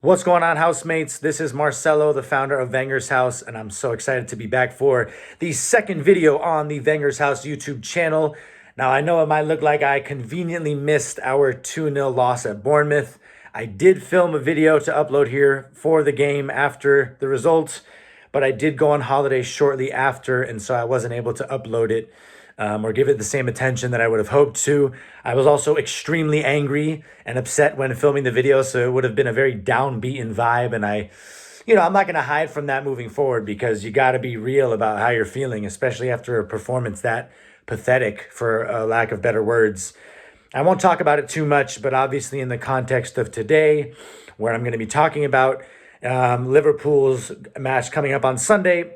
What's going on, housemates? This is Marcelo, the founder of Wenger's House, and I'm so excited to be back for the second video on the Wenger's House YouTube channel. Now, I know it might look like I conveniently missed our 2-0 loss at Bournemouth. I did film a video to upload here for the game after the result, but I did go on holiday shortly after, and so I wasn't able to upload it or give it the same attention that I would have hoped to. I was also extremely angry and upset when filming the video, so it would have been a very downbeaten vibe. And I'm not going to hide from that moving forward because you got to be real about how you're feeling, especially after a performance that pathetic, for a lack of better words. I won't talk about it too much, but obviously in the context of today, where I'm going to be talking about Liverpool's match coming up on Sunday,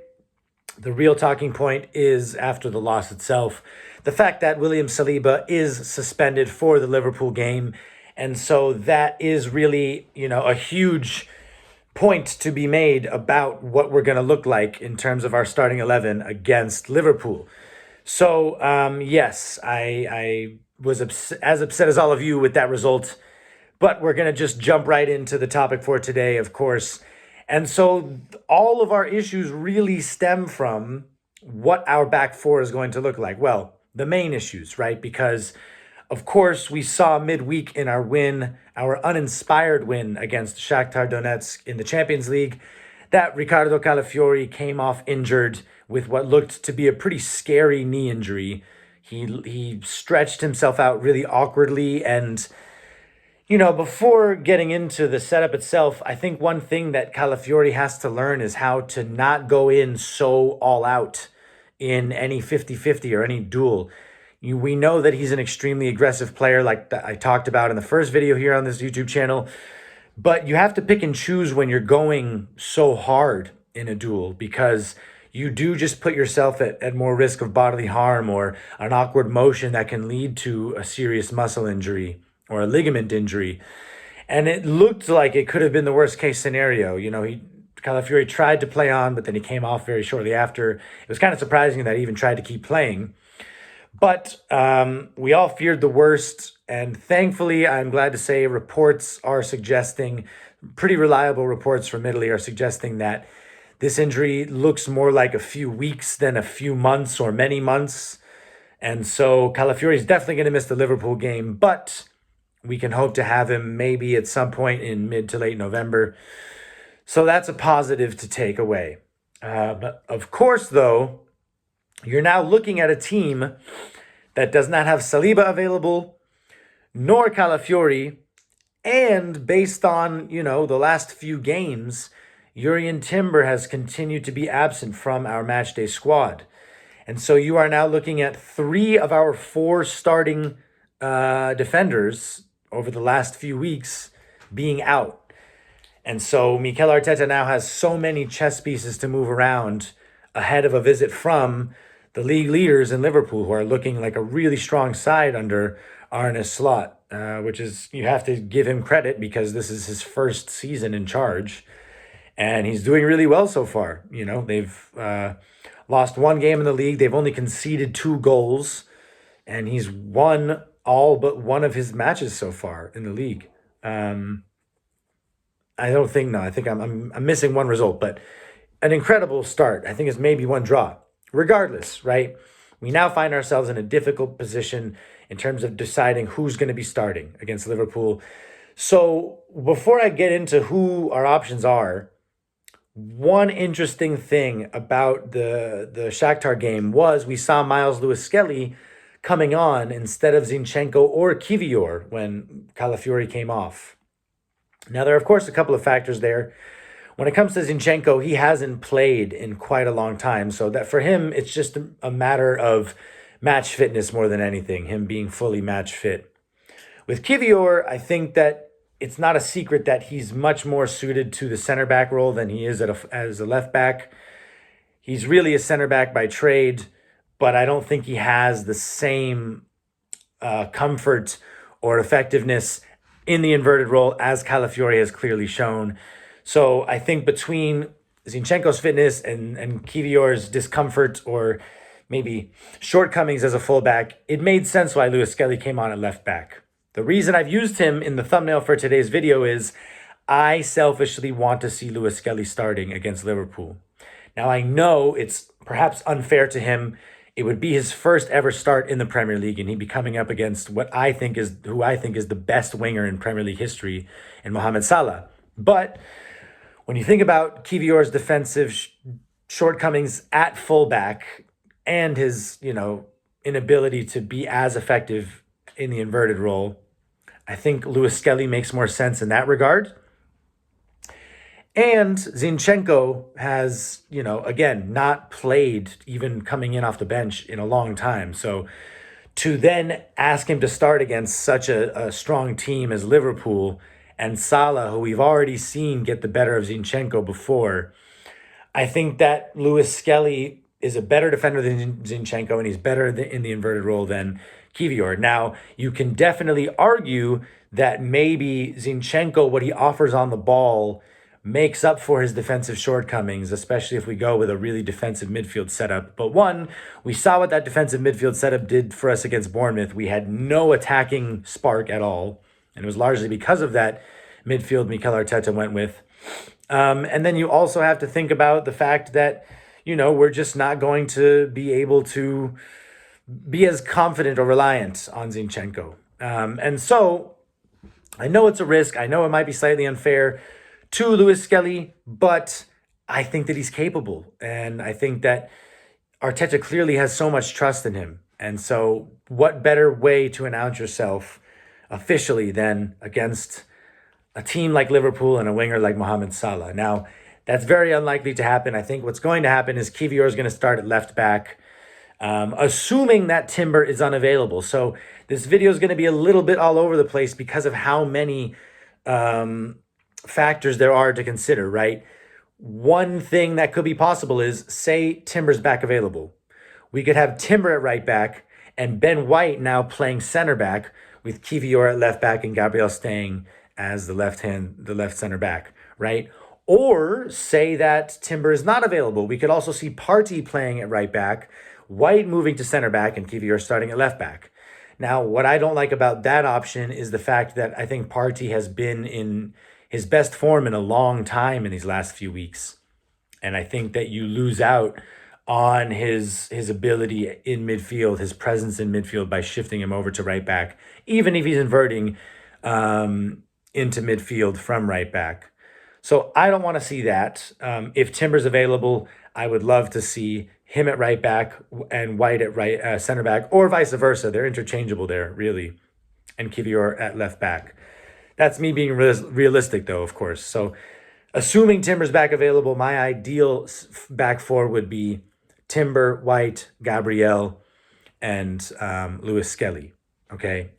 the real talking point is after the loss itself. The fact that William Saliba is suspended for the Liverpool game. And so that is really, a huge point to be made about what we're going to look like in terms of our starting 11 against Liverpool. So, yes, I was as upset as all of you with that result. But we're going to just jump right into the topic for today, of course. And so all of our issues really stem from what our back four is going to look like. Well, the main issues, right? Because, of course, we saw midweek in our win, our uninspired win against Shakhtar Donetsk in the Champions League, that Riccardo Calafiori came off injured with what looked to be a pretty scary knee injury. He stretched himself out really awkwardly, and before getting into the setup itself, I think one thing that Calafiori has to learn is how to not go in so all out in any 50-50 or any duel. We know that he's an extremely aggressive player, like I talked about in the first video here on this YouTube channel, but you have to pick and choose when you're going so hard in a duel, because you do just put yourself at more risk of bodily harm or an awkward motion that can lead to a serious muscle injury or a ligament injury. And it looked like it could have been the worst case scenario. Calafiori tried to play on, but then he came off very shortly after. It was kind of surprising that he even tried to keep playing. But we all feared the worst. And thankfully, I'm glad to say reports are suggesting, pretty reliable reports from Italy are suggesting that this injury looks more like a few weeks than a few months or many months. And so Calafiori is definitely going to miss the Liverpool game, but we can hope to have him maybe at some point in mid to late November. So that's a positive to take away. But of course, though, you're now looking at a team that does not have Saliba available, nor Calafiori, and based on, the last few games, Jurrien Timber has continued to be absent from our matchday squad. And so you are now looking at 3 of our 4 starting defenders over the last few weeks being out. And so Mikel Arteta now has so many chess pieces to move around ahead of a visit from the league leaders in Liverpool, who are looking like a really strong side under Arne Slot, which is, you have to give him credit because this is his first season in charge. And he's doing really well so far. They've lost 1 game in the league. They've only conceded 2 goals. And he's won all but one of his matches so far in the league. I think I'm missing 1 result, but an incredible start. I think it's maybe 1 draw. Regardless, right? We now find ourselves in a difficult position in terms of deciding who's going to be starting against Liverpool. So before I get into who our options are, one interesting thing about the Shakhtar game was we saw Miles Lewis-Skelly coming on instead of Zinchenko or Kivior when Calafiori came off. Now, there are, of course, a couple of factors there. When it comes to Zinchenko, he hasn't played in quite a long time, so that for him, it's just a matter of match fitness more than anything, him being fully match fit. With Kivior, I think that it's not a secret that he's much more suited to the center back role than he is as a left back. He's really a center back by trade, but I don't think he has the same comfort or effectiveness in the inverted role as Calafiori has clearly shown. So I think between Zinchenko's fitness and Kivior's discomfort or maybe shortcomings as a fullback, it made sense why Lewis Skelly came on at left back. The reason I've used him in the thumbnail for today's video is I selfishly want to see Lewis Skelly starting against Liverpool. Now, I know it's perhaps unfair to him. It would be his first ever start in the Premier League, and he'd be coming up against who I think is the best winger in Premier League history, in Mohamed Salah. But when you think about Kivior's defensive shortcomings at fullback and his, inability to be as effective in the inverted role, I think Lewis Skelly makes more sense in that regard. And Zinchenko has, again, not played even coming in off the bench in a long time. So to then ask him to start against such a strong team as Liverpool and Salah, who we've already seen get the better of Zinchenko before, I think that Lewis Skelly is a better defender than Zinchenko, and he's better in the inverted role than Kivior. Now, you can definitely argue that maybe Zinchenko, what he offers on the ball, makes up for his defensive shortcomings, especially if we go with a really defensive midfield setup. But one, we saw what that defensive midfield setup did for us against Bournemouth. We had no attacking spark at all, and it was largely because of that midfield Mikel Arteta went with. And then you also have to think about the fact that, we're just not going to be able to be as confident or reliant on Zinchenko. And so I know it's a risk. I know it might be slightly unfair to Lewis Skelly, but I think that he's capable. And I think that Arteta clearly has so much trust in him. And so what better way to announce yourself officially than against a team like Liverpool and a winger like Mohamed Salah? Now, that's very unlikely to happen. I think what's going to happen is Kivior is going to start at left back, assuming that Timber is unavailable. So this video is going to be a little bit all over the place because of how many factors there are to consider, right? One thing that could be possible is, say Timber's back available. We could have Timber at right back and Ben White now playing center back with Kivior at left back and Gabriel staying as the left center back, right? Or say that Timber is not available. We could also see Partey playing at right back, White moving to center back, and Kivior starting at left back. Now, what I don't like about that option is the fact that I think Partey has been in his best form in a long time in these last few weeks. And I think that you lose out on his ability in midfield, his presence in midfield, by shifting him over to right back, even if he's inverting into midfield from right back. So I don't want to see that. If Timber's available, I would love to see him at right back and White at right center back, or vice versa. They're interchangeable there, really. And Kivior at left back. That's me being realistic, though, of course. So assuming Timber's back available, my ideal back four would be Timber, White, Gabriel, and Lewis Skelly. Okay?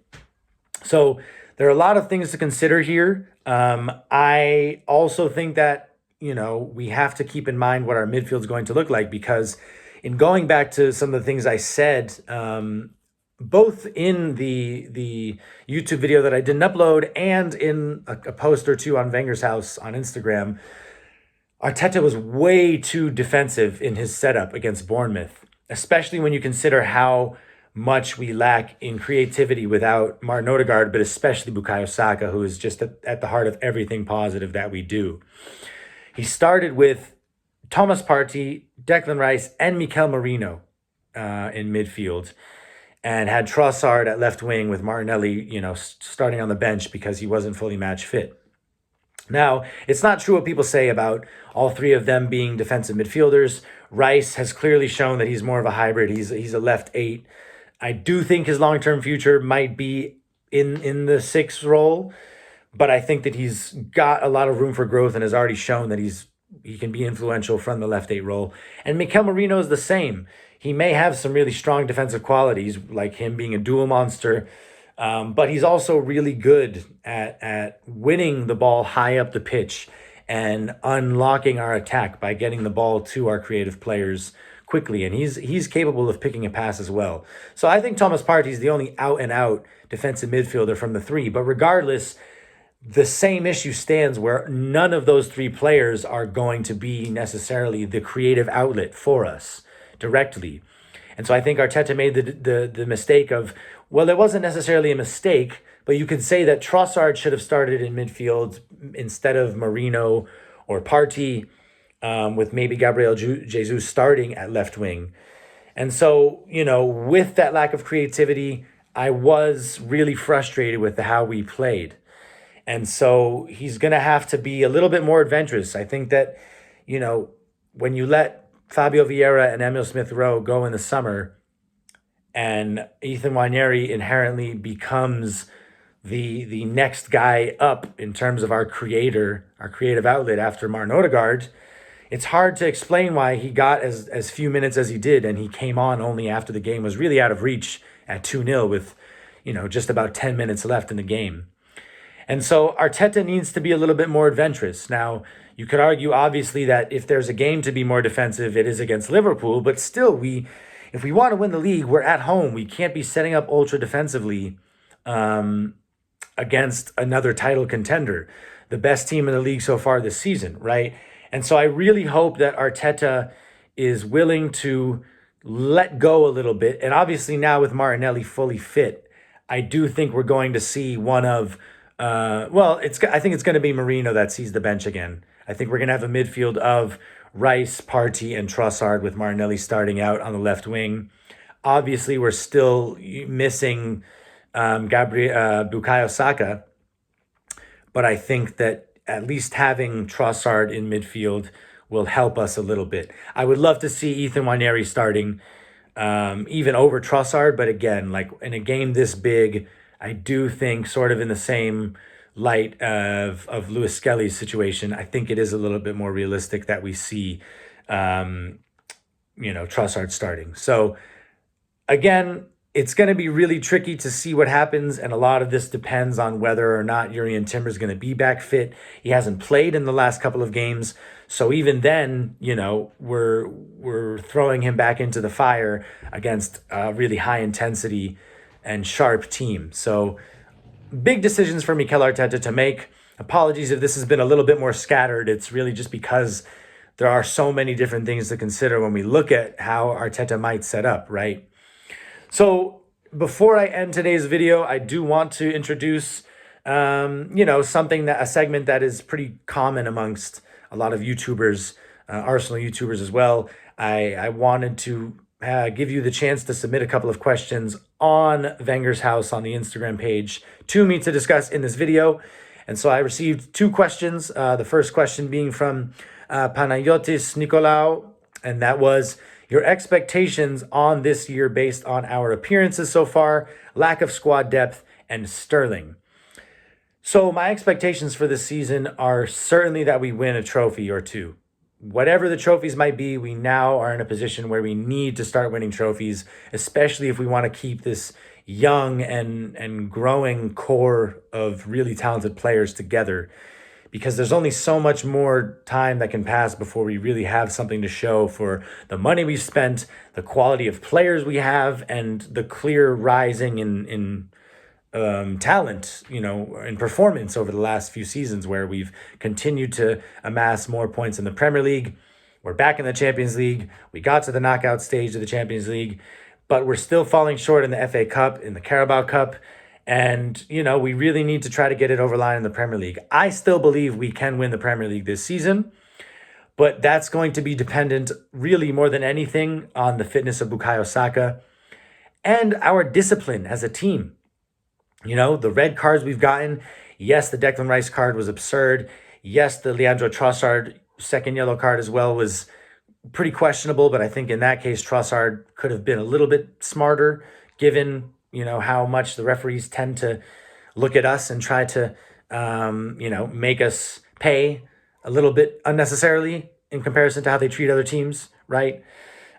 So there are a lot of things to consider here. I also think that, we have to keep in mind what our midfield is going to look like, because in going back to some of the things I said, both in the YouTube video that I didn't upload and in a post or two on Wenger's House on Instagram, Arteta was way too defensive in his setup against Bournemouth, especially when you consider how much we lack in creativity without Martin Odegaard, but especially Bukayo Saka, who is just at the heart of everything positive that we do. He started with Thomas Partey, Declan Rice, and Mikel Merino in midfield, and had Trossard at left wing with Martinelli, starting on the bench because he wasn't fully match fit. Now, it's not true what people say about all three of them being defensive midfielders. Rice has clearly shown that he's more of a hybrid. He's a left 8. I do think his long-term future might be in the 6 role, but I think that he's got a lot of room for growth and has already shown that he can be influential from the left 8 role. And Mikel Merino is the same. He may have some really strong defensive qualities, like him being a dual monster, but he's also really good at winning the ball high up the pitch and unlocking our attack by getting the ball to our creative players quickly. And he's capable of picking a pass as well. So I think Thomas Partey is the only out-and-out defensive midfielder from the 3. But regardless, the same issue stands where none of those 3 players are going to be necessarily the creative outlet for us directly. And so I think Arteta made the mistake of, well, it wasn't necessarily a mistake, But you could say that Trossard should have started in midfield instead of Marino or Partey, with maybe Gabriel Jesus starting at left wing. And so, with that lack of creativity, I was really frustrated with how we played. And so he's going to have to be a little bit more adventurous. I think that, when you let Fabio Vieira and Emil Smith Rowe go in the summer and Ethan Wanieri inherently becomes the next guy up in terms of our creative outlet after Martin Odegaard, it's hard to explain why he got as few minutes as he did, and he came on only after the game was really out of reach at 2-0 with, just about 10 minutes left in the game. And so Arteta needs to be a little bit more adventurous. Now, you could argue, obviously, that if there's a game to be more defensive, it is against Liverpool, but still, if we want to win the league, we're at home. We can't be setting up ultra defensively against another title contender, the best team in the league so far this season, right? And so I really hope that Arteta is willing to let go a little bit. And obviously now with Martinelli fully fit, I do think we're going to see one of, I think it's going to be Marino that sees the bench again. I think we're going to have a midfield of Rice, Partey, and Trossard with Martinelli starting out on the left wing. Obviously, we're still missing Bukayo Saka, but I think that at least having Trossard in midfield will help us a little bit. I would love to see Ethan Wanieri starting, even over Trossard, but again, like in a game this big, I do think sort of in the same light of Lewis Skelly's situation, I think it is a little bit more realistic that we see, Trossard starting. So again, it's going to be really tricky to see what happens, and a lot of this depends on whether or not Jurrien Timber's going to be back fit. He hasn't played in the last couple of games, so even then, we're throwing him back into the fire against a really high intensity and sharp team. So big decisions for Mikel Arteta to make. Apologies if this has been a little bit more scattered. It's really just because there are so many different things to consider when we look at how Arteta might set up, right? So before I end today's video, I do want to introduce, a segment that is pretty common amongst a lot of YouTubers, Arsenal YouTubers as well. I wanted to give you the chance to submit a couple of questions on Wenger's House on the Instagram page to me to discuss in this video. And so I received 2 questions. The first question being from Panayotis Nicolaou, and that was, your expectations on this year based on our appearances so far, lack of squad depth, and Sterling. So my expectations for this season are certainly that we win a trophy or 2. Whatever the trophies might be, we now are in a position where we need to start winning trophies, especially if we want to keep this young and growing core of really talented players together. Because there's only so much more time that can pass before we really have something to show for the money we've spent, the quality of players we have, and the clear rising in talent, in performance over the last few seasons, where we've continued to amass more points in the Premier League. We're back in the Champions League. We got to the knockout stage of the Champions League, but we're still falling short in the FA Cup, in the Carabao Cup. And, we really need to try to get it over line in the Premier League. I still believe we can win the Premier League this season, but that's going to be dependent really more than anything on the fitness of Bukayo Saka and our discipline as a team. The red cards we've gotten, yes, the Declan Rice card was absurd. Yes, the Leandro Trossard second yellow card as well was pretty questionable, but I think in that case, Trossard could have been a little bit smarter given how much the referees tend to look at us and try to, make us pay a little bit unnecessarily in comparison to how they treat other teams, right?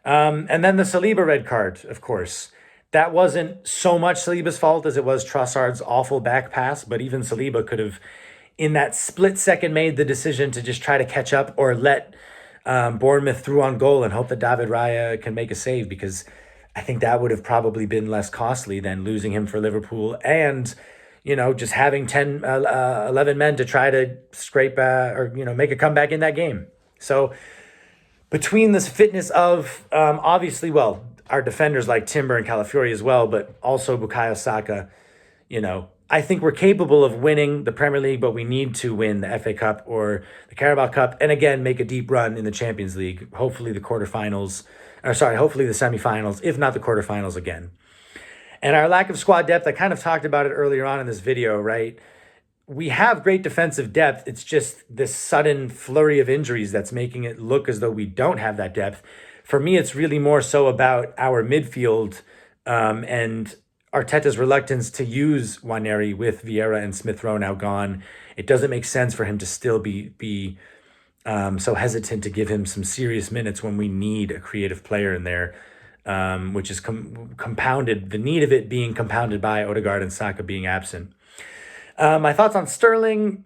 And then the Saliba red card, of course. That wasn't so much Saliba's fault as it was Trossard's awful back pass, but even Saliba could have, in that split second, made the decision to just try to catch up or let Bournemouth through on goal and hope that David Raya can make a save, because I think that would have probably been less costly than losing him for Liverpool and, just having 11 men to try to scrape make a comeback in that game. So between this fitness of, obviously, our defenders like Timber and Calafiori as well, but also Bukayo Saka, I think we're capable of winning the Premier League, but we need to win the FA Cup or the Carabao Cup, and again make a deep run in the Champions League. Hopefully the quarterfinals, or sorry, hopefully the semifinals, if not the quarterfinals again. And our lack of squad depth, I kind of talked about it earlier on in this video, right? We have great defensive depth. It's just this sudden flurry of injuries that's making it look as though we don't have that depth. For me, it's really more so about our midfield and Arteta's reluctance to use Waneri with Vieira and Smith Rowe now gone. It doesn't make sense for him to still be so hesitant to give him some serious minutes when we need a creative player in there, which is compounded, the need of it being compounded by Odegaard and Saka being absent. My thoughts on Sterling.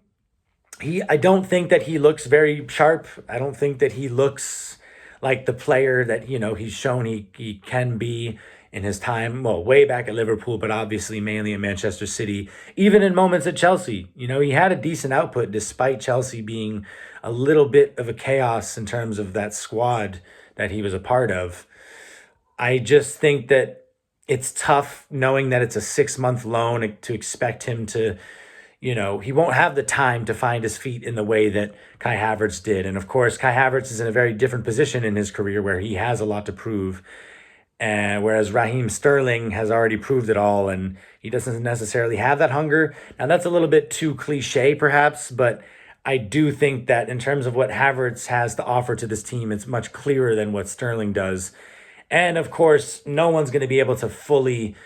I don't think that he looks very sharp. I don't think that he looks like the player that, he's shown he can be in his time, well, way back at Liverpool, but obviously mainly in Manchester City. Even in moments at Chelsea, he had a decent output despite Chelsea being a little bit of a chaos in terms of that squad that he was a part of. I just think that it's tough knowing that it's a 6-month loan to expect him to, he won't have the time to find his feet in the way that Kai Havertz did. And of course, Kai Havertz is in a very different position in his career where he has a lot to prove. And whereas Raheem Sterling has already proved it all and he doesn't necessarily have that hunger. Now that's a little bit too cliche perhaps, but I do think that in terms of what Havertz has to offer to this team, it's much clearer than what Sterling does. And of course, no one's going to be able to fully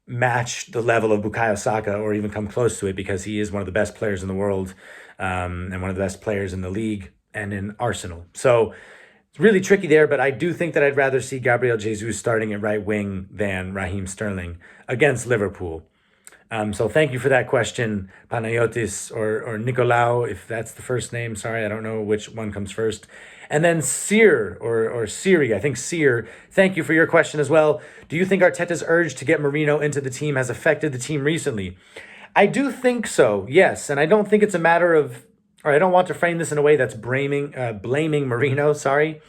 match the level of Bukayo Saka or even come close to it because he is one of the best players in the world and one of the best players in the league and in Arsenal. So it's really tricky there, but I do think that I'd rather see Gabriel Jesus starting at right wing than Raheem Sterling against Liverpool. So thank you for that question, Panayotis or Nicolau, if that's the first name. Sorry, I don't know which one comes first. And then Sear or Siri, I think Sear, thank you for your question as well. Do you think Arteta's urge to get Marino into the team has affected the team recently? I do think so, yes. And I don't think it's a matter of, or I don't want to frame this in a way that's blaming Marino, sorry.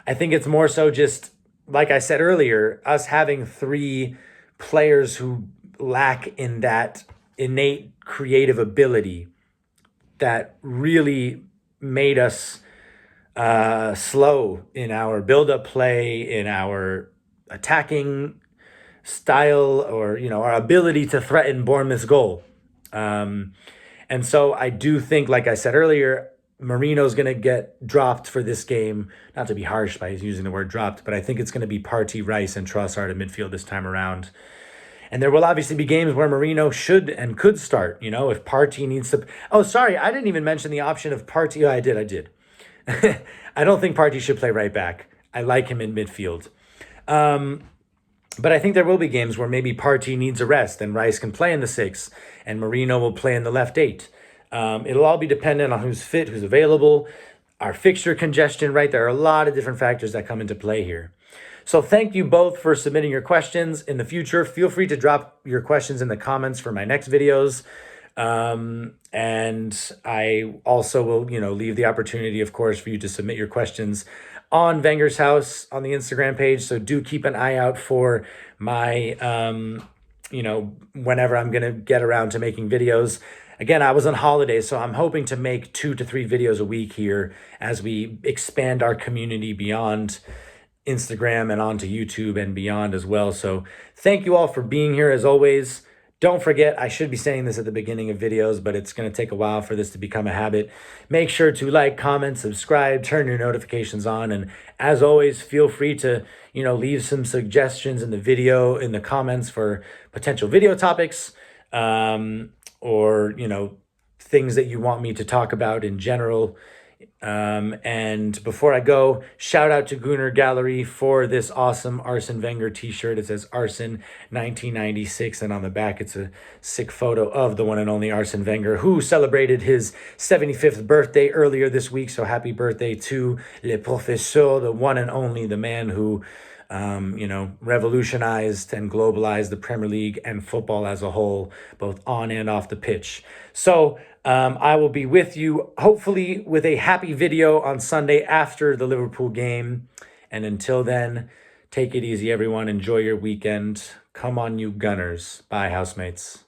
I think it's more so just, like I said earlier, us having 3 players who lack in that innate creative ability that really made us slow in our build-up play, in our attacking style, or our ability to threaten Bournemouth's goal. And so I do think, like I said earlier, Marino's going to get dropped for this game. Not to be harsh by using the word dropped, but I think it's going to be Partey, Rice, and Trossard in midfield this time around. And there will obviously be games where Marino should and could start, if Partey needs to. Oh, sorry, I didn't even mention the option of Partey. Oh, I did. I don't think Partey should play right back. I like him in midfield. But I think there will be games where maybe Partey needs a rest and Rice can play in the 6 and Marino will play in the left 8. It'll all be dependent on who's fit, who's available, our fixture congestion, right? There are a lot of different factors that come into play here. So thank you both for submitting your questions. In the future, feel free to drop your questions in the comments for my next videos. And I also will, leave the opportunity, of course, for you to submit your questions on Wenger's House on the Instagram page. So do keep an eye out for my, whenever I'm going to get around to making videos. Again, I was on holiday, so I'm hoping to make 2 to 3 videos a week here as we expand our community beyond Instagram and onto YouTube and beyond as well. So thank you all for being here as always. Don't forget, I should be saying this at the beginning of videos, but it's going to take a while for this to become a habit. Make sure to like, comment, subscribe, turn your notifications on. And as always, feel free to, leave some suggestions in the comments for potential video topics, or, things that you want me to talk about in general. And before I go, shout out to Gunnar Gallery for this awesome Arsene Wenger t-shirt. It says Arsene 1996, and on the back it's a sick photo of the one and only Arsene Wenger, who celebrated his 75th birthday earlier this week. So happy birthday to Le Professeur, the one and only, the man who revolutionized and globalized the Premier League and football as a whole, both on and off the pitch. So I will be with you, hopefully, with a happy video on Sunday after the Liverpool game. And until then, take it easy, everyone. Enjoy your weekend. Come on, you Gunners. Bye, housemates.